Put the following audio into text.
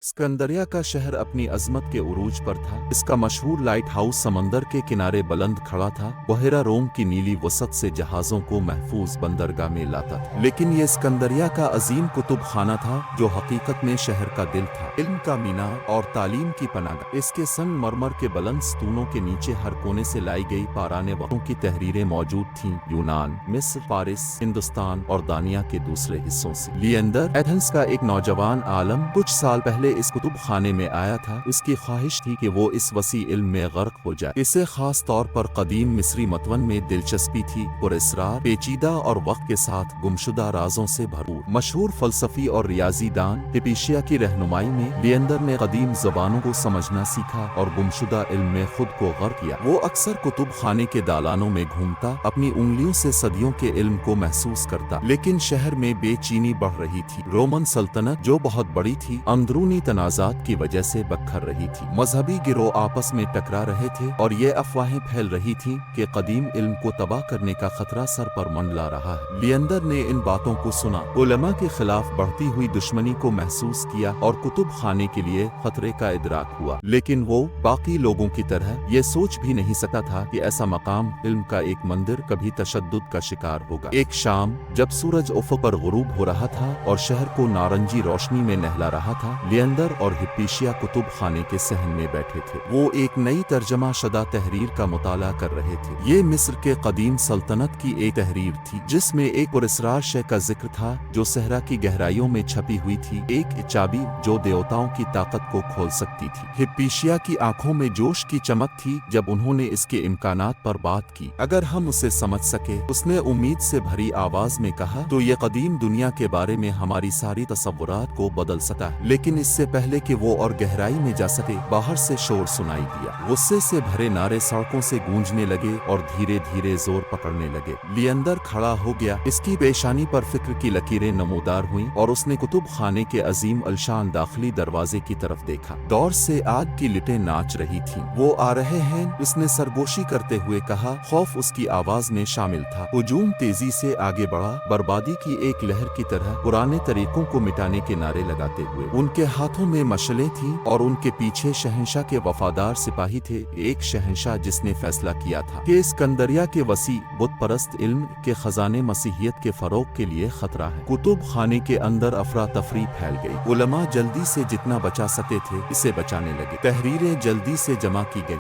स्कंदरिया का शहर अपनी अजमत के उरूज पर था। इसका मशहूर लाइट हाउस समंदर के किनारे बुलंद खड़ा था। बहेरा रोम की नीली वसत से जहाज़ों को महफूज बंदरगाह में लाता था। लेकिन ये स्कंदरिया का अजीम कुतुब खाना था जो हकीकत में शहर का दिल था, इल्म का मीनार और तालीम की पनाहगाह। इसके संगमरमर के बुलंद स्तूनों के नीचे हर कोने से लाई गई पाराने वक्तों की तहरीरें मौजूद थीं। यूनान, मिस्र, फारिस, हिंदुस्तान और दानिया के दूसरे हिस्सों से। लिएंडर एथेंस का एक नौजवान आलम कुछ साल पहले इस कुतुब खाने में आया था। उसकी ख्वाहिश थी कि वो इस वसी इल्म में गर्क हो जाए। इसे खास तौर पर कदीम मिस्री मतवन में दिलचस्पी थी, पुरअसरार, पेचीदा और वक्त के साथ गुमशुदा राजों से भरपूर। मशहूर फलसफी और रियाजी दान हिपैशिया की रहनुमाई में लिएंडर ने कदीम ज़बानों को समझना सीखा और गुमशुदा इल्म में खुद को गर्क किया। वो अक्सर कुतुब खाने के दालानों में घूमता, अपनी उंगलियों से सदियों के इल्म को महसूस करता। लेकिन शहर में बेचैनी बढ़ रही थी। रोमन सल्तनत, जो बहुत बड़ी थी, अंदरूनी तनाज़ात की वजह से बखर रही थी। मजहबी गिरोह आपस में टकरा रहे थे और ये अफवाहें फैल रही थीं कि कदीम इल्म को तबाह करने का खतरा सर पर मंडला रहा है। लिएंडर ने इन बातों को सुना, उलमा के खिलाफ बढ़ती हुई दुश्मनी को महसूस किया और कुतुब खाने के लिए खतरे का इदराक हुआ। लेकिन वो बाकी लोगों की तरह ये सोच भी नहीं सकता था कि ऐसा मकाम, इल्म का एक मंदिर, कभी तशद्दुद का शिकार होगा। एक शाम जब सूरज उफ़क़ पर गुरूब हो रहा था और शहर को नारंगी रोशनी में नहला रहा था, लिएंडर और हिपैशिया कुतुब खाने के सहन में बैठे थे। वो एक नई तर्जमा शुदा तहरीर का मुताला कर रहे थे। ये मिस्र के कदीम सल्तनत की एक तहरीर थी जिसमें एक पुरअसरार शय का जिक्र था जो सहरा की गहराइयों में छपी हुई थी, एक चाबी जो देवताओं की ताकत को खोल सकती थी। हिपैशिया की आंखों में जोश की चमक थी जब उन्होंने इसके इम्कानात पर बात की। अगर हम उसे समझ सके, उसने उम्मीद से भरी आवाज में कहा, तो ये कदीम दुनिया के बारे में हमारी सारी तसव्वुरात को बदल सकता है। लेकिन इससे पहले कि वो और गहराई में जा सके, बाहर से शोर सुनाई दिया। गुस्से से भरे नारे सड़कों से गूंजने लगे और धीरे धीरे जोर पकड़ने लगे। लिएंडर खड़ा हो गया, इसकी पेशानी पर फिक्र की लकीरें नमूदार हुईं और उसने कुतुब खाने के अजीम अलशान दाखिली दरवाजे की तरफ देखा। दौर से आग की लिटें नाच रही थीं। वो आ रहे हैं, उसने सरगोशी करते हुए कहा। खौफ उसकी आवाज में शामिल था। हुजूम तेजी से आगे बढ़ा, बर्बादी की एक लहर की तरह, पुराने तरीकों को मिटाने के नारे लगाते हुए। उनके हाथों में मशलें थीं और उनके पीछे शहंशाह के वफादार सिपाही थे। एक शहंशाह जिसने फैसला किया था कि स्कंदरिया के वसी बुत परस्त इल्म के खजाने मसीहियत के फरोग के लिए खतरा है। कुतुब खाने के अंदर अफरा तफरी फैल गई। उलमा जल्दी से जितना बचा सकते थे इसे बचाने लगे। तहरीरें जल्दी से जमा की गई।